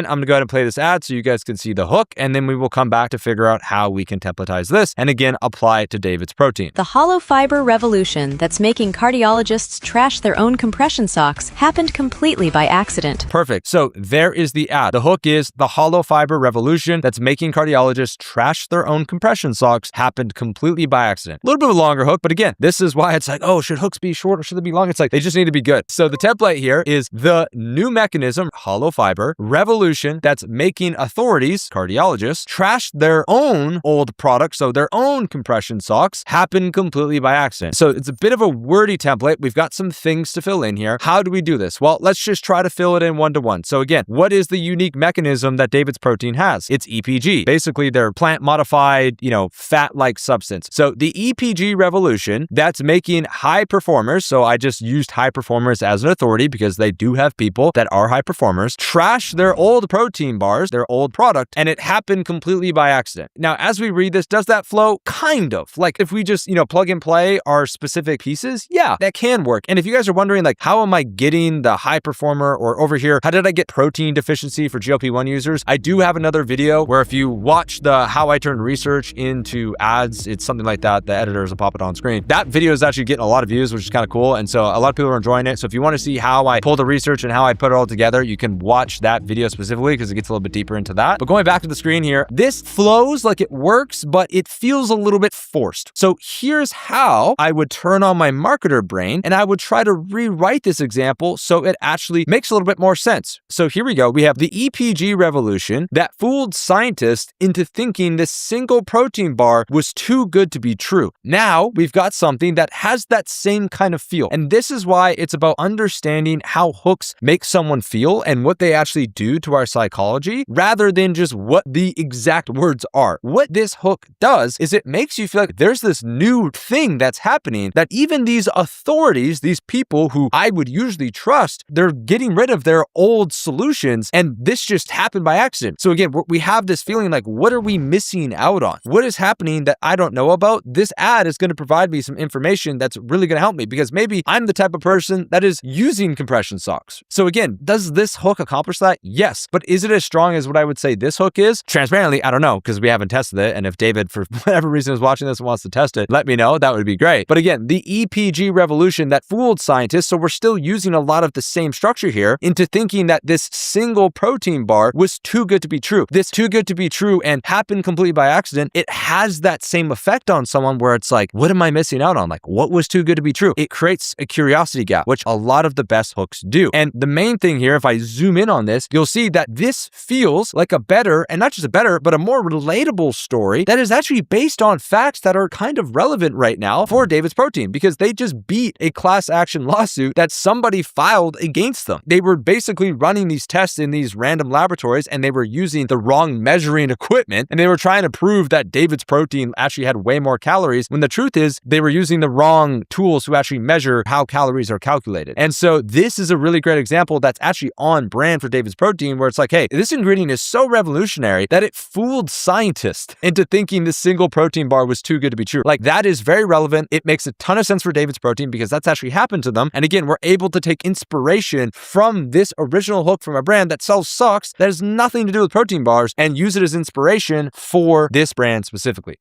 And I'm gonna go ahead and play this ad so you guys can see the hook, and then we will come back to figure out how we can templatize this, and again, apply it to David's protein. The hollow fiber revolution that's making cardiologists trash their own compression socks happened completely by accident. Perfect. So there is the ad. The hook is the hollow fiber revolution that's making cardiologists trash their own compression socks happened completely by accident. A little bit of a longer hook, but again, this is why it's like, oh, should hooks be short or should they be long? It's like, they just need to be good. So the template here is the new mechanism, hollow fiber revolution, that's making authorities, cardiologists, trash their own old products, so their own compression socks, happen completely by accident. So it's a bit of a wordy template. We've got some things to fill in here. How do we do this? Well, let's just try to fill it in one-to-one. So again, what is the unique mechanism that David's protein has? It's EPG. Basically, they're plant-modified, fat-like substance. So the EPG revolution, that's making high performers, so I just used high performers as an authority because they do have people that are high performers, trash their old protein bars, their old product, and it happened completely by accident. Now, as we read this, does that flow? Kind of. Like if we just, plug and play our specific pieces, yeah, that can work. And if you guys are wondering, like, how am I getting the high performer, or over here, how did I get protein deficiency for GLP-1 users? I do have another video where if you watch the how I turned research into ads, it's something like that. The editors will pop it on screen. That video is actually getting a lot of views, which is kind of cool. And so a lot of people are enjoying it. So if you want to see how I pull the research and how I put it all together, you can watch that video specifically because it gets a little bit deeper into that. But going back to the screen here, this flows like it works, but it feels a little bit forced. So here's how I would turn on my marketer brain and I would try to rewrite this example so it actually makes a little bit more sense. So here we go. We have the EPG revolution that fooled scientists into thinking this single protein bar was too good to be true. Now we've got something that has that same kind of feel. And this is why it's about understanding how hooks make someone feel and what they actually do to our psychology rather than just what the exact words are. What this hook does is it makes you feel like there's this new thing that's happening, that even these authorities, these people who I would usually trust, they're getting rid of their old solutions, and this just happened by accident. So again, we have this feeling like, what are we missing out on? What is happening that I don't know about? This ad is going to provide me some information that's really going to help me, because maybe I'm the type of person that is using compression socks. So again, does this hook accomplish that? Yes. But is it as strong as what I would say this hook is? Transparently, I don't know, because we haven't tested it. And if David, for whatever reason, is watching this and wants to test it, let me know. That would be great. But again, the EPG revolution that fooled scientists, so we're still using a lot of the same structure here into thinking that this single protein bar was too good to be true. This too good to be true and happened completely by accident. It has that same effect on someone where it's like, what am I missing out on? Like, what was too good to be true? It creates a curiosity gap, which a lot of the best hooks do. And the main thing here, if I zoom in on this, you'll see that this feels like a better, and not just a better, but a more relatable story that is actually based on facts that are kind of relevant right now for David's protein, because they just beat a class action lawsuit that somebody filed against them. They were basically running these tests in these random laboratories and they were using the wrong measuring equipment, and they were trying to prove that David's protein actually had way more calories, when the truth is they were using the wrong tools to actually measure how calories are calculated. And so this is a really great example that's actually on brand for David's protein, where it's like, hey, this ingredient is so revolutionary that it fooled scientists into thinking this single protein bar was too good to be true. Like, that is very relevant. It makes a ton of sense for David's protein because that's actually happened to them. And again, we're able to take inspiration from this original hook from a brand that sells socks that has nothing to do with protein bars and use it as inspiration for this brand specifically.